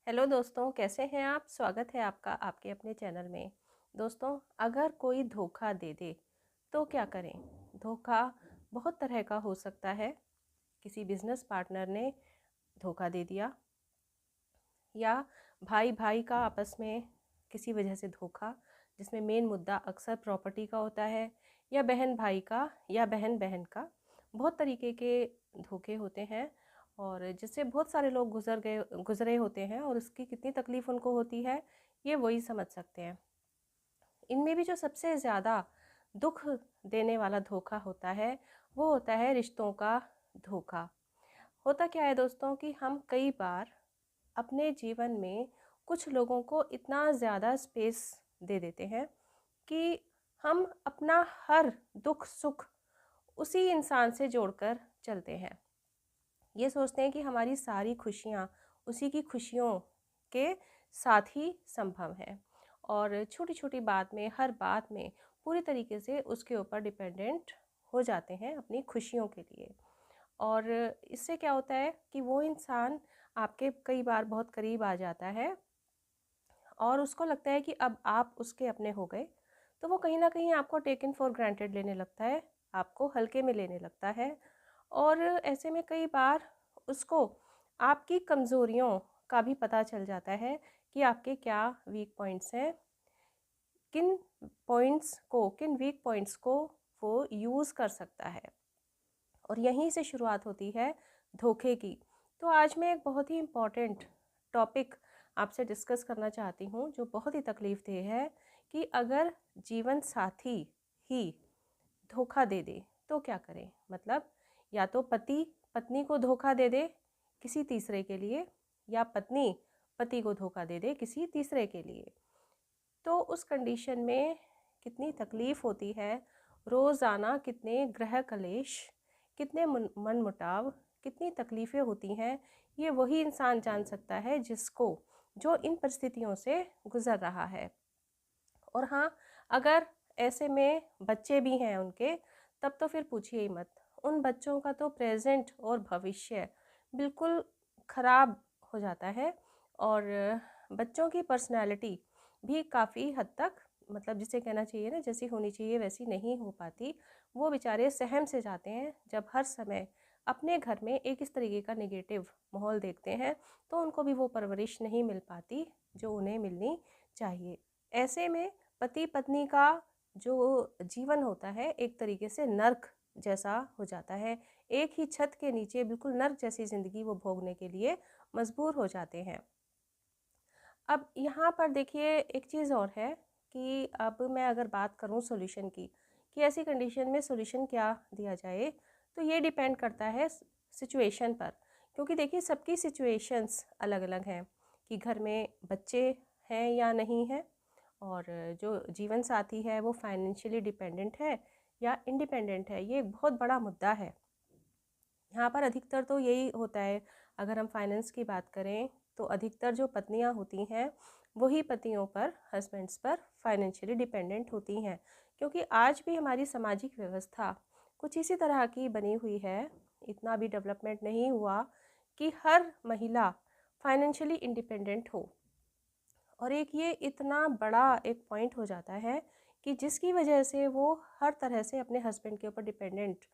Hello दोस्तों, कैसे हैं आप। स्वागत है आपका आपके अपने चैनल में। दोस्तों, अगर कोई धोखा दे दे तो क्या करें। धोखा बहुत तरह का हो सकता है। किसी बिजनेस पार्टनर ने धोखा दे दिया, या भाई भाई का आपस में किसी वजह से धोखा, जिसमें मेन मुद्दा अक्सर प्रॉपर्टी का होता है, या बहन भाई का, या बहन बहन का। बहुत तरीके के धोखे होते हैं और जिससे बहुत सारे लोग गुजरे होते हैं, और उसकी कितनी तकलीफ़ उनको होती है ये वही समझ सकते हैं। इनमें भी जो सबसे ज़्यादा दुख देने वाला धोखा होता है वो होता है रिश्तों का धोखा। होता क्या है दोस्तों कि हम कई बार अपने जीवन में कुछ लोगों को इतना ज़्यादा स्पेस दे देते हैं कि हम अपना हर दुख सुख उसी इंसान से जोड़कर चलते हैं। ये सोचते हैं कि हमारी सारी खुशियाँ उसी की खुशियों के साथ ही संभव है, और छोटी छोटी बात में, हर बात में पूरी तरीके से उसके ऊपर डिपेंडेंट हो जाते हैं अपनी खुशियों के लिए। और इससे क्या होता है कि वो इंसान आपके कई बार बहुत करीब आ जाता है और उसको लगता है कि अब आप उसके अपने हो गए, तो वो कहीं ना कहीं आपको टेकन फॉर ग्रांटेड लेने लगता है, आपको हल्के में लेने लगता है। और ऐसे में कई बार उसको आपकी कमज़ोरियों का भी पता चल जाता है कि आपके क्या वीक पॉइंट्स हैं, किन वीक पॉइंट्स को वो यूज़ कर सकता है। और यहीं से शुरुआत होती है धोखे की। तो आज मैं एक बहुत ही इम्पॉर्टेंट टॉपिक आपसे डिस्कस करना चाहती हूँ जो बहुत ही तकलीफ़देह है, कि अगर जीवन साथी ही धोखा दे दे तो क्या करें। मतलब या तो पति पत्नी को धोखा दे दे किसी तीसरे के लिए, या पत्नी पति को धोखा दे दे किसी तीसरे के लिए। तो उस कंडीशन में कितनी तकलीफ़ होती है, रोज़ाना कितने ग्रह कलेश, कितने मन मुटाव, कितनी तकलीफ़ें होती हैं, ये वही इंसान जान सकता है जो इन परिस्थितियों से गुज़र रहा है। और हाँ, अगर ऐसे में बच्चे भी हैं उनके, तब तो फिर पूछिए ही मत। उन बच्चों का तो प्रेजेंट और भविष्य बिल्कुल ख़राब हो जाता है, और बच्चों की पर्सनैलिटी भी काफ़ी हद तक, मतलब जिसे कहना चाहिए ना, जैसी होनी चाहिए वैसी नहीं हो पाती। वो बेचारे सहम से जाते हैं जब हर समय अपने घर में एक इस तरीके का नेगेटिव माहौल देखते हैं, तो उनको भी वो परवरिश नहीं मिल पाती जो उन्हें मिलनी चाहिए। ऐसे में पति पत्नी का जो जीवन होता है एक तरीके से नर्क जैसा हो जाता है। एक ही छत के नीचे बिल्कुल नर्क जैसी ज़िंदगी वो भोगने के लिए मजबूर हो जाते हैं। अब यहाँ पर देखिए एक चीज़ और है, कि अब मैं अगर बात करूँ सॉल्यूशन की, कि ऐसी कंडीशन में सॉल्यूशन क्या दिया जाए, तो ये डिपेंड करता है सिचुएशन पर। क्योंकि देखिए सबकी सिचुएशंस अलग अलग हैं, कि घर में बच्चे हैं या नहीं हैं, और जो जीवन साथी है वो फाइनेंशियली डिपेंडेंट है या इंडिपेंडेंट है। ये एक बहुत बड़ा मुद्दा है। यहाँ पर अधिकतर तो यही होता है। अगर हम फाइनेंस की बात करें तो अधिकतर जो पत्नियाँ होती हैं वही पतियों पर, हस्बैंड्स पर फाइनेंशियली डिपेंडेंट होती हैं। क्योंकि आज भी हमारी सामाजिक व्यवस्था कुछ इसी तरह की बनी हुई है, इतना भी डेवलपमेंट नहीं हुआ कि हर महिला फाइनेंशियली इंडिपेंडेंट हो। और एक ये इतना बड़ा एक पॉइंट हो जाता है कि जिसकी वजह से वो हर तरह से अपने हस्बैंड के ऊपर डिपेंडेंट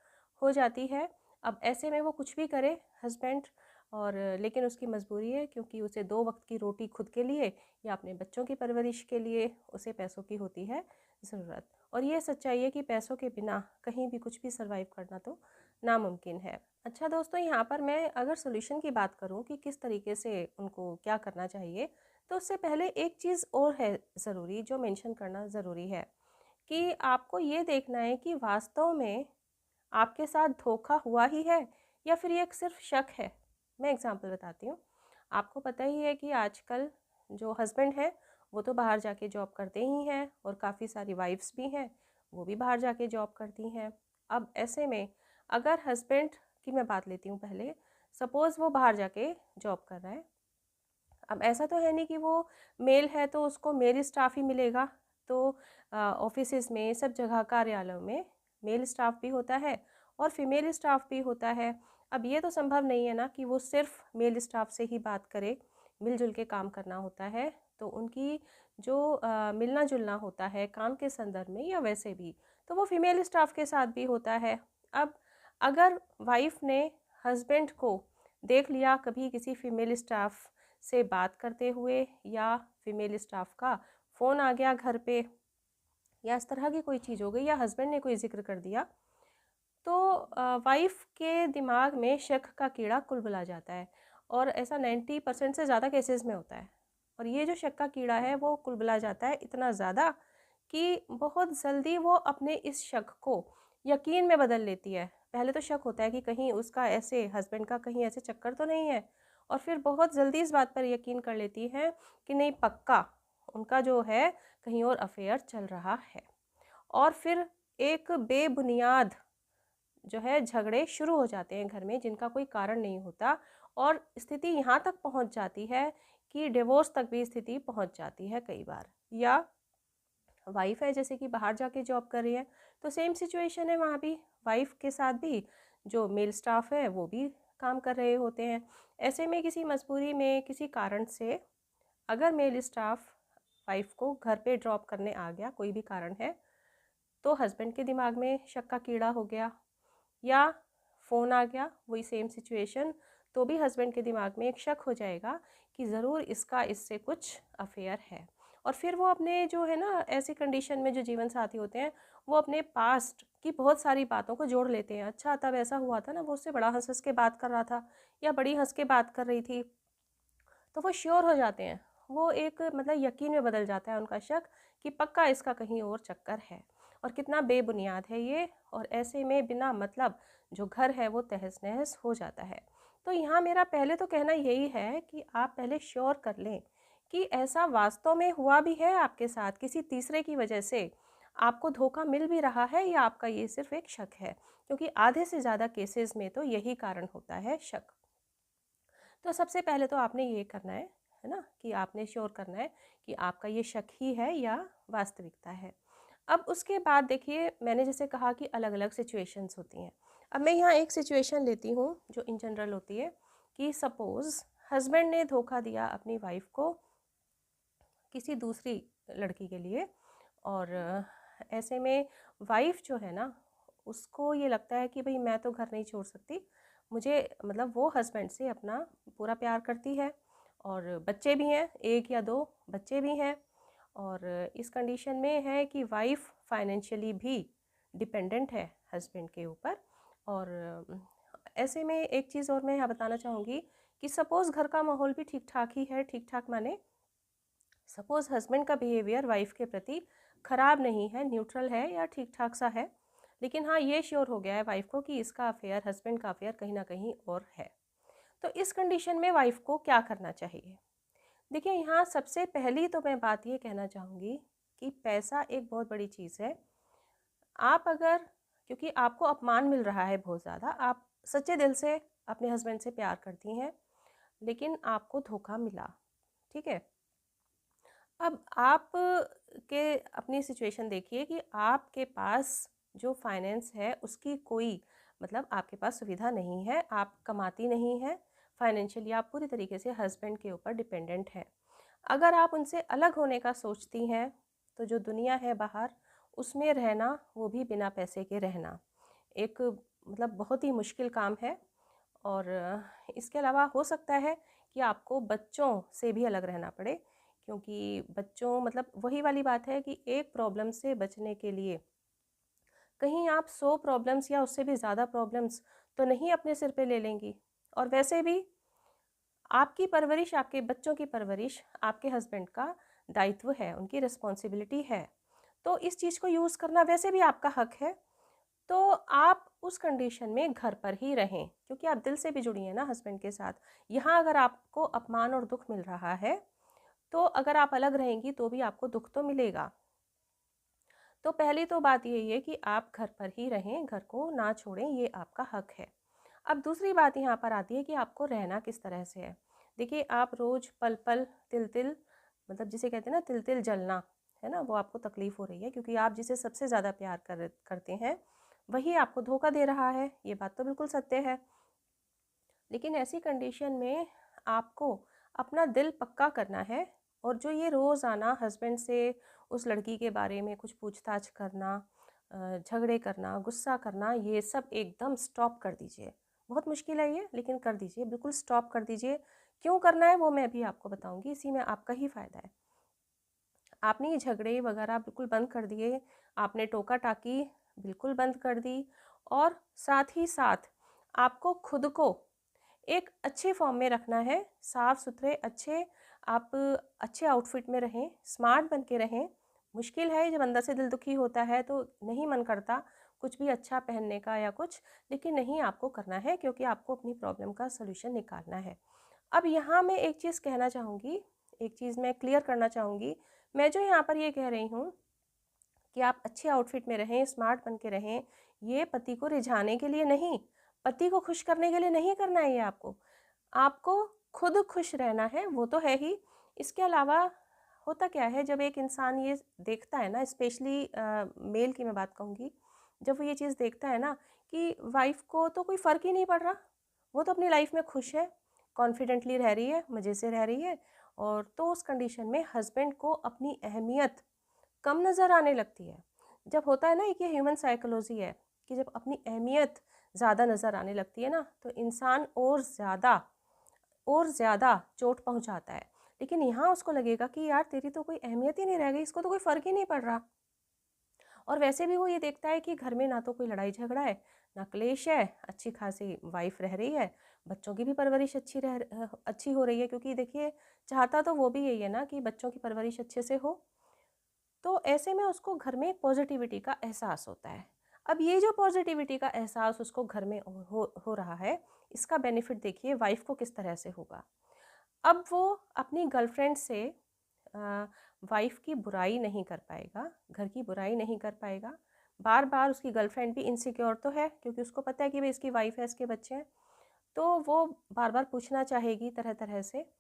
हो जाती है। अब ऐसे में वो कुछ भी करे हस्बैंड, और लेकिन उसकी मजबूरी है, क्योंकि उसे 2 वक्त की रोटी खुद के लिए या अपने बच्चों की परवरिश के लिए उसे पैसों की होती है ज़रूरत। और ये सच्चाई है कि पैसों के बिना कहीं भी कुछ भी सर्वाइव करना तो नामुमकिन है। अच्छा दोस्तों, यहाँ पर मैं अगर सोल्यूशन की बात करूँ कि किस तरीके से उनको क्या करना चाहिए, तो उससे पहले एक चीज़ और है ज़रूरी, जो मेंशन करना ज़रूरी है, कि आपको ये देखना है कि वास्तव में आपके साथ धोखा हुआ ही है या फिर ये सिर्फ शक है। मैं एग्जांपल बताती हूँ। आपको पता ही है कि आजकल जो हस्बैंड है वो तो बाहर जाके जॉब करते ही हैं, और काफ़ी सारी वाइफ्स भी हैं वो भी बाहर जाके जॉब करती हैं। अब ऐसे में अगर हस्बैंड की मैं बात लेती हूँ पहले, सपोज़ वो बाहर जाके जॉब कर रहा है। अब ऐसा तो है नहीं कि वो मेल है तो उसको मेल स्टाफ ही मिलेगा। तो ऑफिसेज में, सब जगह, कार्यालयों में मेल स्टाफ भी होता है और फीमेल स्टाफ भी होता है। अब ये तो संभव नहीं है ना कि वो सिर्फ मेल स्टाफ से ही बात करे, मिलजुल के काम करना होता है, तो उनकी जो मिलना जुलना होता है काम के संदर्भ में या वैसे भी, तो वो फीमेल स्टाफ के साथ भी होता है। अब अगर वाइफ ने हस्बैंड को देख लिया कभी किसी फीमेल स्टाफ से बात करते हुए, या फीमेल स्टाफ का फ़ोन आ गया घर पे, या इस तरह की कोई चीज़ हो गई, या हस्बैंड ने कोई जिक्र कर दिया, तो वाइफ के दिमाग में शक का कीड़ा कुलबुला जाता है। और ऐसा 90% से ज़्यादा केसेस में होता है। और ये जो शक का कीड़ा है वो कुलबुला जाता है इतना ज़्यादा कि बहुत जल्दी वो अपने इस शक को यकीन में बदल लेती है। पहले तो शक होता है कि कहीं उसका ऐसे हस्बैंड का कहीं ऐसे चक्कर तो नहीं है, और फिर बहुत जल्दी इस बात पर यकीन कर लेती है कि नहीं, पक्का उनका जो है कहीं और अफेयर चल रहा है। और फिर एक बेबुनियाद जो है झगड़े शुरू हो जाते हैं घर में, जिनका कोई कारण नहीं होता, और स्थिति यहाँ तक पहुँच जाती है कि डिवोर्स तक भी स्थिति पहुँच जाती है कई बार। या वाइफ है जैसे कि बाहर जाके जॉब कर रही है, तो सेम सिचुएशन है वहाँ भी, वाइफ के साथ भी जो मेल स्टाफ है वो भी काम कर रहे होते हैं। ऐसे में किसी मजबूरी में किसी कारण से अगर मेल स्टाफ वाइफ को घर पे ड्रॉप करने आ गया, कोई भी कारण है, तो हस्बैंड के दिमाग में शक का कीड़ा हो गया, या फ़ोन आ गया, वही सेम सिचुएशन, तो भी हस्बैंड के दिमाग में एक शक हो जाएगा कि ज़रूर इसका इससे कुछ अफेयर है। और फिर वो अपने जो है ना, ऐसी कंडीशन में जो जीवन साथी होते हैं, वो अपने पास्ट की बहुत सारी बातों को जोड़ लेते हैं। अच्छा, तब ऐसा हुआ था ना, वो उससे बड़ा हंस हंस के बात कर रहा था, या बड़ी हंस के बात कर रही थी, तो वो श्योर हो जाते हैं। वो एक मतलब यकीन में बदल जाता है उनका शक कि पक्का इसका कहीं और चक्कर है। और कितना बेबुनियाद है ये। और ऐसे में बिना मतलब जो घर है वो तहस नहस हो जाता है। तो यहाँ मेरा पहले तो कहना यही है कि आप पहले श्योर कर लें कि ऐसा वास्तव में हुआ भी है आपके साथ, किसी तीसरे की वजह से आपको धोखा मिल भी रहा है, या आपका ये सिर्फ एक शक है। क्योंकि आधे से ज़्यादा केसेस में तो यही कारण होता है, शक। तो सबसे पहले तो आपने ये करना है ना, कि आपने श्योर करना है कि आपका ये शक ही है या वास्तविकता है। अब उसके बाद देखिए, मैंने जैसे कहा कि अलग अलग सिचुएशंस होती हैं। अब मैं यहाँ एक सिचुएशन लेती हूँ जो इन जनरल होती है, कि सपोज़ हस्बैंड ने धोखा दिया अपनी वाइफ को किसी दूसरी लड़की के लिए, और ऐसे में वाइफ जो है ना, उसको ये लगता है कि भाई मैं तो घर नहीं छोड़ सकती, मुझे मतलब वो हस्बैंड से अपना पूरा प्यार करती है, और बच्चे भी हैं, एक या दो बच्चे भी हैं। और इस कंडीशन में है कि वाइफ फाइनेंशियली भी डिपेंडेंट है हस्बैंड के ऊपर। और ऐसे में एक चीज़ और मैं यहाँ बताना चाहूँगी कि सपोज़ घर का माहौल भी ठीक ठाक ही है, ठीक ठाक माने सपोज़ हस्बैंड का बिहेवियर वाइफ के प्रति ख़राब नहीं है, न्यूट्रल है या ठीक ठाक सा है, लेकिन हाँ ये श्योर हो गया है वाइफ को कि इसका अफेयर, हस्बैंड का अफेयर कहीं ना कहीं और है। तो इस कंडीशन में वाइफ को क्या करना चाहिए? देखिए, यहाँ सबसे पहली तो मैं बात ये कहना चाहूँगी कि पैसा एक बहुत बड़ी चीज़ है। आप अगर, क्योंकि आपको अपमान मिल रहा है बहुत ज़्यादा, आप सच्चे दिल से अपने हस्बैंड से प्यार करती हैं, लेकिन आपको धोखा मिला, ठीक है। अब आप के अपनी सिचुएशन देखिए कि आपके पास जो फाइनेंस है उसकी कोई मतलब आपके पास सुविधा नहीं है, आप कमाती नहीं हैं, फाइनेंशियली आप पूरी तरीके से हस्बैंड के ऊपर डिपेंडेंट हैं। अगर आप उनसे अलग होने का सोचती हैं, तो जो दुनिया है बाहर, उसमें रहना, वो भी बिना पैसे के रहना, एक मतलब बहुत ही मुश्किल काम है। और इसके अलावा हो सकता है कि आपको बच्चों से भी अलग रहना पड़े, क्योंकि बच्चों मतलब वही वाली बात है कि एक प्रॉब्लम से बचने के लिए कहीं आप 100 प्रॉब्लम्स या उससे भी ज़्यादा प्रॉब्लम्स तो नहीं अपने सिर पे ले लेंगी। और वैसे भी आपकी परवरिश, आपके बच्चों की परवरिश आपके हस्बैंड का दायित्व है, उनकी रिस्पॉन्सिबिलिटी है। तो इस चीज़ को यूज़ करना वैसे भी आपका हक है। तो आप उस कंडीशन में घर पर ही रहें, क्योंकि आप दिल से भी जुड़ी हैं ना हस्बैंड के साथ। यहाँ अगर आपको अपमान और दुख मिल रहा है, तो अगर आप अलग रहेंगी तो भी आपको दुख तो मिलेगा। तो पहली तो बात यही है कि आप घर पर ही रहें, घर को ना छोड़ें, ये आपका हक है। अब दूसरी बात यहाँ पर आती है कि आपको रहना किस तरह से है। देखिए, आप रोज़ पल पल तिल तिल, मतलब जिसे कहते हैं ना तिल तिल जलना, है ना, वो आपको तकलीफ़ हो रही है, क्योंकि आप जिसे सबसे ज़्यादा प्यार करते हैं वही आपको धोखा दे रहा है। ये बात तो बिल्कुल सत्य है। लेकिन ऐसी कंडीशन में आपको अपना दिल पक्का करना है। और जो ये रोज़ाना हस्बैंड से उस लड़की के बारे में कुछ पूछताछ करना, झगड़े करना, गुस्सा करना, ये सब एकदम स्टॉप कर दीजिए। बहुत मुश्किल है ये, लेकिन कर दीजिए, बिल्कुल स्टॉप कर दीजिए। क्यों करना है वो मैं भी आपको बताऊंगी, इसी में आपका ही फ़ायदा है। आपने ये झगड़े वगैरह बिल्कुल बंद कर दिए, आपने टोका टाकी बिल्कुल बंद कर दी, और साथ ही साथ आपको खुद को एक अच्छे फॉर्म में रखना है, साफ सुथरे अच्छे, आप अच्छे आउटफिट में रहें, स्मार्ट बन के रहें। मुश्किल है जब अंदर से दिल दुखी होता है तो नहीं मन करता कुछ भी अच्छा पहनने का या कुछ, लेकिन नहीं, आपको करना है क्योंकि आपको अपनी प्रॉब्लम का सलूशन निकालना है। अब यहाँ मैं एक चीज़ कहना चाहूँगी, एक चीज़ मैं क्लियर करना चाहूँगी। मैं जो यहाँ पर ये कह रही हूँ कि आप अच्छे आउटफिट में रहें, स्मार्ट बन के रहें, ये पति को रिझाने के लिए नहीं, पति को खुश करने के लिए नहीं करना है ये आपको। आपको खुद खुश रहना है, वो तो है ही। इसके अलावा होता क्या है, जब एक इंसान ये देखता है ना, स्पेशली मेल की मैं बात कहूँगी, जब वो ये चीज़ देखता है ना कि वाइफ को तो कोई फ़र्क ही नहीं पड़ रहा, वो तो अपनी लाइफ में खुश है, कॉन्फिडेंटली रह रही है, मज़े से रह रही है, और तो उस कंडीशन में हस्बैंड को अपनी अहमियत कम नज़र आने लगती है। जब होता है ना, एक ये ह्यूमन साइकोलॉजी है कि जब अपनी अहमियत ज़्यादा नज़र आने लगती है ना, तो इंसान और ज़्यादा चोट पहुंचाता है। लेकिन यहाँ उसको लगेगा कि यार तेरी तो कोई अहमियत ही नहीं रह गई, इसको तो कोई फ़र्क ही नहीं पड़ रहा। और वैसे भी वो ये देखता है कि घर में ना तो कोई लड़ाई झगड़ा है, ना क्लेश है, अच्छी खासी वाइफ रह रही है, बच्चों की भी परवरिश अच्छी हो रही है, क्योंकि देखिए चाहता तो वो भी यही है ना कि बच्चों की परवरिश अच्छे से हो। तो ऐसे में उसको घर में पॉजिटिविटी का एहसास होता है। अब ये जो पॉजिटिविटी का एहसास उसको घर में हो रहा है, इसका बेनिफिट देखिए वाइफ को किस तरह से होगा। अब वो अपनी गर्लफ्रेंड से वाइफ की बुराई नहीं कर पाएगा, घर की बुराई नहीं कर पाएगा। बार बार उसकी गर्लफ्रेंड भी इनसिक्योर तो है, क्योंकि उसको पता है कि भाई इसकी वाइफ है, इसके बच्चे हैं, तो वो बार बार पूछना चाहेगी तरह तरह से,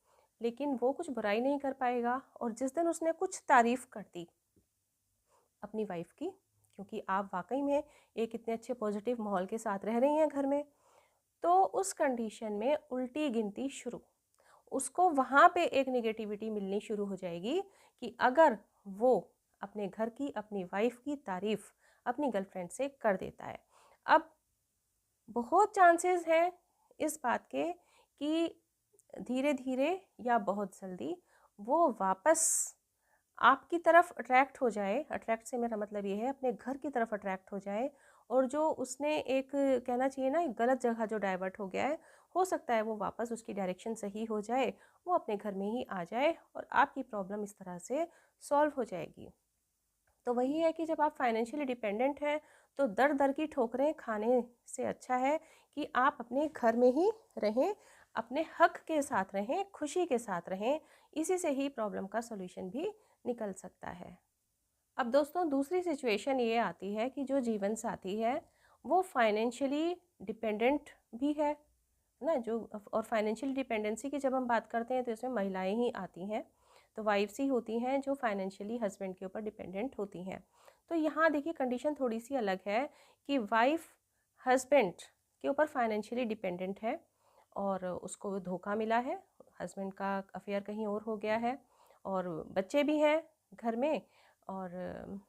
लेकिन वो कुछ बुराई नहीं कर पाएगा। और जिस दिन उसने कुछ तारीफ़ कर दी अपनी वाइफ की, क्योंकि आप वाकई में एक इतने अच्छे पॉजिटिव माहौल के साथ रह रही हैं घर में, तो उस कंडीशन में उल्टी गिनती शुरू, उसको वहाँ पे एक नेगेटिविटी मिलनी शुरू हो जाएगी कि अगर वो अपने घर की, अपनी वाइफ की तारीफ अपनी गर्लफ्रेंड से कर देता है, अब बहुत चांसेस हैं इस बात के कि धीरे धीरे या बहुत जल्दी वो वापस आपकी तरफ अट्रैक्ट हो जाए। अट्रैक्ट से मेरा मतलब ये है अपने घर की तरफ अट्रैक्ट हो जाए, और जो उसने एक कहना चाहिए ना, एक गलत जगह जो डाइवर्ट हो गया है, हो सकता है वो वापस उसकी डायरेक्शन सही हो जाए, वो अपने घर में ही आ जाए और आपकी प्रॉब्लम इस तरह से सॉल्व हो जाएगी। तो वही है कि जब आप फाइनेंशियली डिपेंडेंट हैं तो दर दर की ठोकरें खाने से अच्छा है कि आप अपने घर में ही रहें, अपने हक के साथ रहें, खुशी के साथ रहें। इसी से ही प्रॉब्लम का सॉल्यूशन भी निकल सकता है। अब दोस्तों दूसरी सिचुएशन ये आती है कि जो जीवन साथी है वो फाइनेंशियली डिपेंडेंट भी है ना, जो, और फाइनेंशियल डिपेंडेंसी की जब हम बात करते हैं तो इसमें महिलाएं ही आती हैं, तो वाइफ्स ही होती हैं जो फाइनेंशियली हस्बैंड के ऊपर डिपेंडेंट होती हैं। तो यहाँ देखिए कंडीशन थोड़ी सी अलग है कि वाइफ हस्बैंड के ऊपर फाइनेंशियली डिपेंडेंट है और उसको धोखा मिला है, हस्बैंड का अफेयर कहीं और हो गया है, और बच्चे भी हैं घर में, और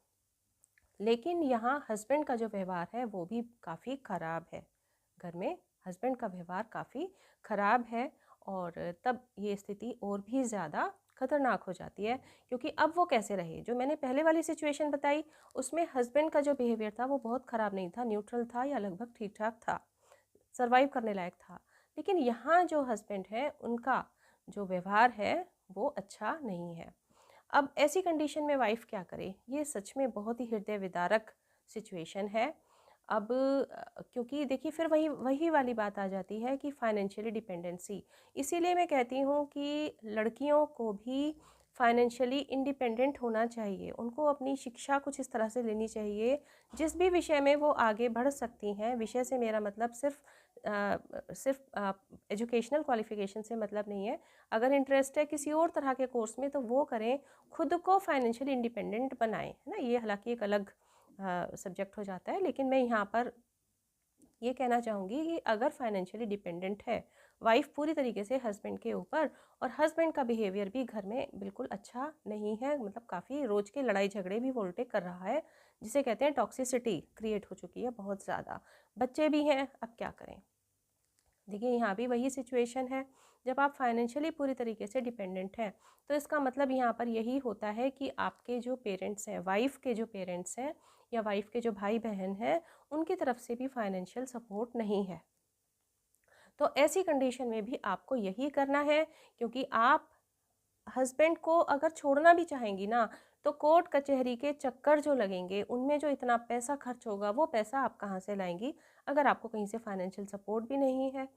लेकिन यहाँ हस्बैंड का जो व्यवहार है वो भी काफ़ी ख़राब है। घर में हस्बैंड का व्यवहार काफ़ी ख़राब है, और तब ये स्थिति और भी ज़्यादा खतरनाक हो जाती है, क्योंकि अब वो कैसे रहे। जो मैंने पहले वाली सिचुएशन बताई उसमें हस्बैंड का जो बिहेवियर था वो बहुत ख़राब नहीं था, न्यूट्रल था या लगभग ठीक ठाक था, सर्वाइव करने लायक था। लेकिन यहाँ जो हस्बैंड है उनका जो व्यवहार है वो अच्छा नहीं है। अब ऐसी कंडीशन में वाइफ क्या करे, ये सच में बहुत ही हृदय विदारक सिचुएशन है। अब क्योंकि देखिए फिर वही वही वाली बात आ जाती है कि फाइनेंशियली डिपेंडेंसी, इसीलिए मैं कहती हूँ कि लड़कियों को भी फाइनेंशियली इंडिपेंडेंट होना चाहिए, उनको अपनी शिक्षा कुछ इस तरह से लेनी चाहिए जिस भी विषय में वो आगे बढ़ सकती हैं। विषय से मेरा मतलब सिर्फ एजुकेशनल क्वालिफिकेशन से मतलब नहीं है, अगर इंटरेस्ट है किसी और तरह के कोर्स में तो वो करें, खुद को फाइनेंशियली इंडिपेंडेंट बनाएं, है ना। ये हालांकि एक अलग सब्जेक्ट हो जाता है, लेकिन मैं यहाँ पर ये कहना चाहूँगी कि अगर फाइनेंशियली डिपेंडेंट है वाइफ पूरी तरीके से हस्बैंड के ऊपर, और हस्बैंड का बिहेवियर भी घर में बिल्कुल अच्छा नहीं है, मतलब काफ़ी रोज़ के लड़ाई झगड़े भी वोल्टे कर रहा है, जिसे कहते हैं टॉक्सिसिटी क्रिएट हो चुकी है बहुत ज़्यादा। बच्चे भी हैं, अब क्या करें। देखिए यहाँ भी वही सिचुएशन है, जब आप फाइनेंशियली पूरी तरीके से डिपेंडेंट हैं तो इसका मतलब यहाँ पर यही होता है कि आपके जो पेरेंट्स हैं, वाइफ के जो पेरेंट्स हैं या वाइफ के जो भाई बहन हैं, उनकी तरफ से भी फाइनेंशियल सपोर्ट नहीं है। तो ऐसी कंडीशन में भी आपको यही करना है, क्योंकि आप हस्बैंड को अगर छोड़ना भी चाहेंगी ना, तो कोर्ट कचहरी के चक्कर जो लगेंगे, उनमें जो इतना पैसा खर्च होगा, वो पैसा आप कहाँ से लाएंगी अगर आपको कहीं से फाइनेंशियल सपोर्ट भी नहीं है।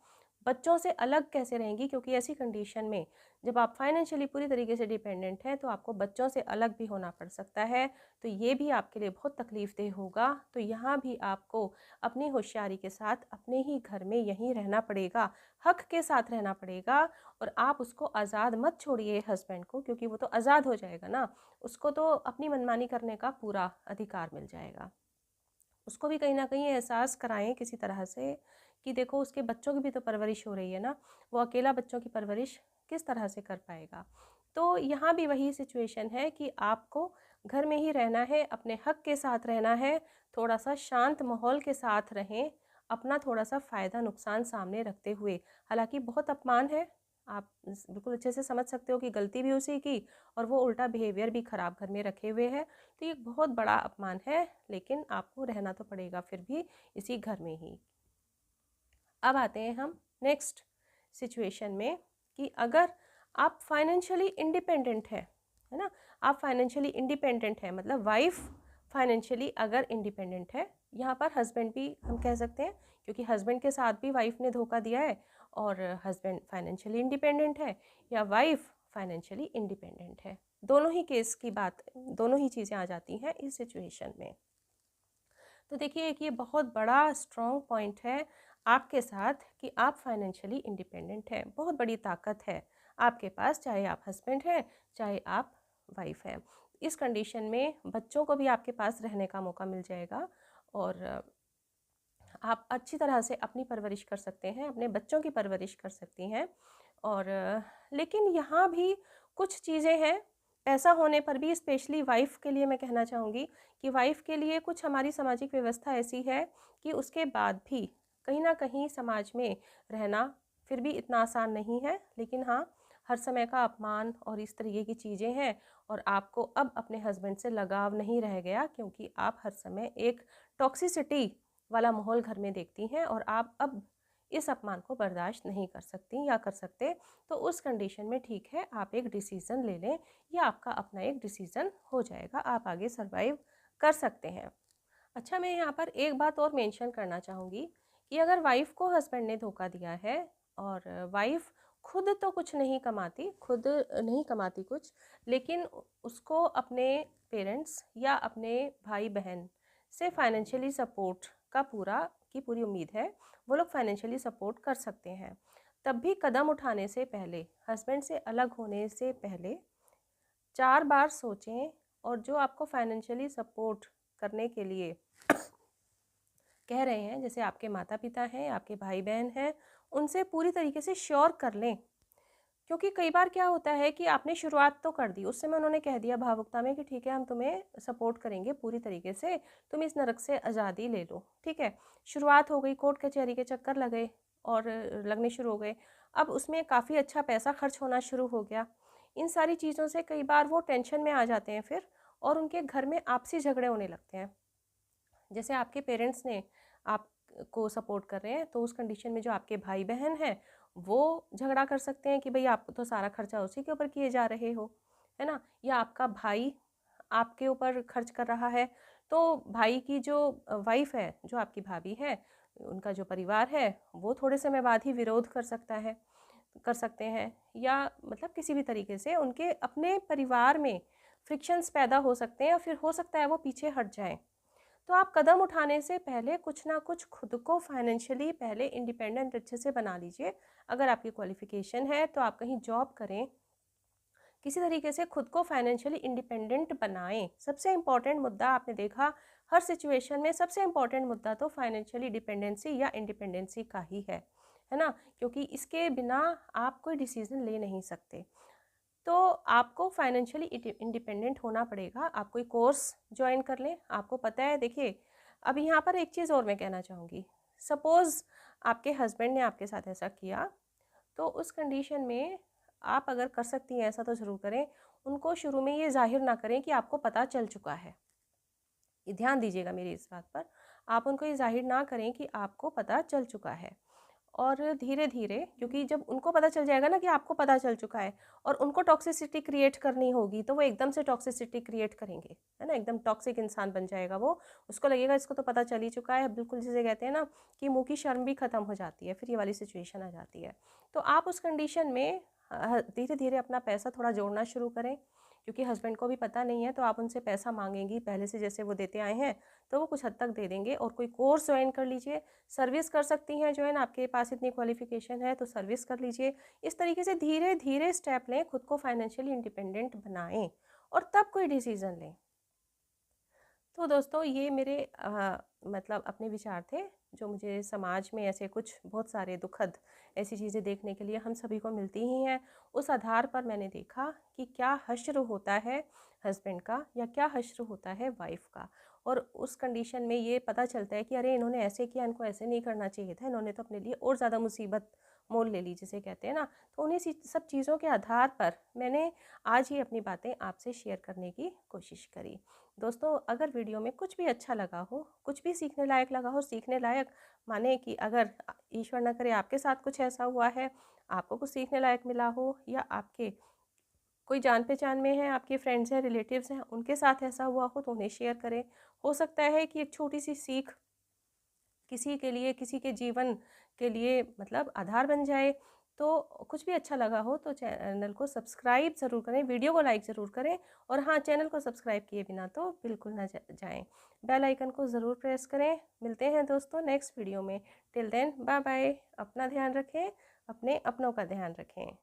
बच्चों से अलग कैसे रहेंगी, क्योंकि ऐसी कंडीशन में जब आप फाइनेंशियली पूरी तरीके से डिपेंडेंट हैं तो आपको बच्चों से अलग भी होना पड़ सकता है, तो ये भी आपके लिए बहुत तकलीफदेह होगा। तो यहाँ भी आपको अपनी होशियारी के साथ अपने ही घर में यहीं रहना पड़ेगा, हक के साथ रहना पड़ेगा। और आप उसको आज़ाद मत छोड़िए हस्बैंड को, क्योंकि वो तो आज़ाद हो जाएगा ना, उसको तो अपनी मनमानी करने का पूरा अधिकार मिल जाएगा। उसको भी कहीं ना कहीं एहसास कराएं किसी तरह से कि देखो उसके बच्चों की भी तो परवरिश हो रही है ना, वो अकेला बच्चों की परवरिश किस तरह से कर पाएगा। तो यहाँ भी वही सिचुएशन है कि आपको घर में ही रहना है, अपने हक के साथ रहना है, थोड़ा सा शांत माहौल के साथ रहें, अपना थोड़ा सा फ़ायदा नुकसान सामने रखते हुए। हालांकि बहुत अपमान है, आप बिल्कुल अच्छे से समझ सकते हो कि गलती भी उसी की और वो उल्टा बिहेवियर भी ख़राब घर में रखे हुए है, तो ये बहुत बड़ा अपमान है, लेकिन आपको रहना तो पड़ेगा फिर भी इसी घर में ही। अब आते हैं हम नेक्स्ट सिचुएशन में कि अगर आप फाइनेंशियली इंडिपेंडेंट है ना, आप फाइनेंशियली इंडिपेंडेंट है, मतलब वाइफ फाइनेंशियली अगर इंडिपेंडेंट है, यहाँ पर हस्बैंड भी हम कह सकते हैं, क्योंकि हस्बैंड के साथ भी वाइफ ने धोखा दिया है, और हस्बैंड फाइनेंशियली इंडिपेंडेंट है या वाइफ फाइनेंशियली इंडिपेंडेंट है, दोनों ही केस की बात, दोनों ही चीज़ें आ जाती हैं इस सिचुएशन में। तो देखिए एक ये बहुत बड़ा स्ट्रॉन्ग पॉइंट है आपके साथ कि आप फाइनेंशियली इंडिपेंडेंट हैं, बहुत बड़ी ताकत है आपके पास, चाहे आप हस्बैंड हैं चाहे आप वाइफ हैं। इस कंडीशन में बच्चों को भी आपके पास रहने का मौका मिल जाएगा, और आप अच्छी तरह से अपनी परवरिश कर सकते हैं, अपने बच्चों की परवरिश कर सकती हैं। और लेकिन यहाँ भी कुछ चीज़ें हैं, पैसा होने पर भी, स्पेशली वाइफ़ के लिए मैं कहना चाहूँगी कि वाइफ़ के लिए कुछ हमारी सामाजिक व्यवस्था ऐसी है कि उसके बाद भी कहीं ना कहीं समाज में रहना फिर भी इतना आसान नहीं है। लेकिन हाँ, हर समय का अपमान और इस तरीके की चीज़ें हैं, और आपको अब अपने हस्बैंड से लगाव नहीं रह गया, क्योंकि आप हर समय एक टॉक्सिसिटी वाला माहौल घर में देखती हैं और आप अब इस अपमान को बर्दाश्त नहीं कर सकती या कर सकते। तो उस कंडीशन में ठीक है, आप एक डिसीज़न ले लें, या आपका अपना एक डिसीज़न हो जाएगा, आप आगे सर्वाइव कर सकते हैं। अच्छा, मैं यहाँ पर एक बात और मेंशन करना चाहूँगी कि अगर वाइफ को हस्बैंड ने धोखा दिया है, और वाइफ खुद तो कुछ नहीं कमाती, खुद नहीं कमाती कुछ, लेकिन उसको अपने पेरेंट्स या अपने भाई बहन से फाइनेंशियली सपोर्ट का पूरी उम्मीद है, वो लोग फाइनेंशियली सपोर्ट कर सकते हैं, तब भी कदम उठाने से पहले, हस्बैंड से अलग होने से पहले 4 बार सोचें। और जो आपको फाइनेंशियली सपोर्ट करने के लिए कह रहे हैं, जैसे आपके माता पिता हैं, आपके भाई बहन हैं, उनसे पूरी तरीके से श्योर कर लें। क्योंकि कई बार क्या होता है कि आपने शुरुआत तो कर दी, उस समय उन्होंने कह दिया भावुकता में कि ठीक है हम तुम्हें सपोर्ट करेंगे पूरी तरीके से, तुम इस नरक से आज़ादी ले लो, ठीक है। शुरुआत हो गई, कोर्ट कचहरी के चक्कर लगे और लगने शुरू हो गए, अब उसमें काफ़ी अच्छा पैसा खर्च होना शुरू हो गया। इन सारी चीज़ों से कई बार वो टेंशन में आ जाते हैं फिर, और उनके घर में आपसी झगड़े होने लगते हैं। जैसे आपके पेरेंट्स ने आपको सपोर्ट कर रहे हैं, तो उस कंडीशन में जो आपके भाई बहन हैं वो झगड़ा कर सकते हैं कि भाई आप तो सारा खर्चा उसी के ऊपर किए जा रहे हो, है ना। या आपका भाई आपके ऊपर खर्च कर रहा है, तो भाई की जो वाइफ है, जो आपकी भाभी है, उनका जो परिवार है, वो थोड़े समय बाद ही विरोध कर सकते हैं, या मतलब किसी भी तरीके से उनके अपने परिवार में फ्रिक्शंस पैदा हो सकते हैं, और फिर हो सकता है वो पीछे हट जाएं। तो आप कदम उठाने से पहले कुछ ना कुछ खुद को फाइनेंशियली पहले इंडिपेंडेंट अच्छे से बना लीजिए। अगर आपकी क्वालिफिकेशन है तो आप कहीं जॉब करें, किसी तरीके से खुद को फाइनेंशियली इंडिपेंडेंट बनाएं। सबसे इम्पॉर्टेंट मुद्दा आपने देखा, हर सिचुएशन में सबसे इम्पॉर्टेंट मुद्दा तो फाइनेंशियली डिपेंडेंसी या इंडिपेंडेंसी का ही है है ना, क्योंकि इसके बिना आप कोई डिसीज़न ले नहीं सकते। तो आपको फाइनेंशियली इंडिपेंडेंट होना पड़ेगा। आप कोई कोर्स ज्वाइन कर लें। आपको पता है, देखिए अब यहाँ पर एक चीज़ और मैं कहना चाहूँगी। सपोज़ आपके हस्बैंड ने आपके साथ ऐसा किया, तो उस कंडीशन में आप अगर कर सकती हैं ऐसा तो ज़रूर करें। उनको शुरू में ये ज़ाहिर ना करें कि आपको पता चल चुका है। ये ध्यान दीजिएगा मेरी इस बात पर। आप उनको ये ज़ाहिर ना करें कि आपको पता चल चुका है। और धीरे-धीरे, क्योंकि जब उनको पता चल जाएगा ना कि आपको पता चल चुका है और उनको टॉक्सिसिटी क्रिएट करनी होगी, तो वो एकदम से टॉक्सिसिटी क्रिएट करेंगे, है ना? एकदम टॉक्सिक इंसान बन जाएगा वो। उसको लगेगा इसको तो पता चल ही चुका है, बिल्कुल जिसे कहते हैं ना कि मुँह की शर्म भी ख़त्म हो जाती है, फिर ये वाली सिचुएशन आ जाती है। तो आप उस कंडीशन में धीरे-धीरे अपना पैसा थोड़ा जोड़ना शुरू करें, क्योंकि हस्बैंड को भी पता नहीं है, तो आप उनसे पैसा माँगेंगी पहले से जैसे वो देते आए हैं, तो वो कुछ हद तक दे देंगे। और कोई कोर्स ज्वाइन कर लीजिए, सर्विस कर सकती हैं ज्वाइन, आपके पास इतनी क्वालिफ़िकेशन है तो सर्विस कर लीजिए। इस तरीके से धीरे-धीरे स्टेप लें, खुद को फाइनेंशियली इंडिपेंडेंट बनाएँ और तब कोई डिसीज़न लें। तो दोस्तों ये मेरे मतलब अपने विचार थे, जो मुझे समाज में ऐसे कुछ बहुत सारे दुखद ऐसी चीज़ें देखने के लिए हम सभी को मिलती ही हैं। उस आधार पर मैंने देखा कि क्या हश्र होता है हस्बैंड का या क्या हश्र होता है वाइफ़ का। और उस कंडीशन में ये पता चलता है कि अरे इन्होंने ऐसे किया, इनको ऐसे नहीं करना चाहिए था, इन्होंने तो अपने लिए और ज़्यादा मुसीबत मोल ले ली जिसे कहते हैं ना। तो उन्हीं सब चीज़ों के आधार पर मैंने आज ये अपनी बातें आपसे शेयर करने की कोशिश करी। दोस्तों अगर वीडियो में कुछ भी अच्छा लगा हो, कुछ भी सीखने लायक लगा हो, सीखने लायक माने कि अगर ईश्वर ना करे आपके साथ कुछ ऐसा हुआ है, आपको कुछ सीखने लायक मिला हो, या आपके कोई जान पहचान में है, आपके फ्रेंड्स हैं, रिलेटिव्स हैं, उनके साथ ऐसा हुआ हो तो उन्हें शेयर करें। हो सकता है कि एक छोटी सी सीख किसी के लिए, किसी के जीवन के लिए मतलब आधार बन जाए। तो कुछ भी अच्छा लगा हो तो चैनल को सब्सक्राइब ज़रूर करें, वीडियो को लाइक ज़रूर करें, और हाँ, चैनल को सब्सक्राइब किए बिना तो बिल्कुल ना जाएं। बेल आइकन को ज़रूर प्रेस करें। मिलते हैं दोस्तों नेक्स्ट वीडियो में। Till then bye bye. अपना ध्यान रखें, अपने अपनों का ध्यान रखें।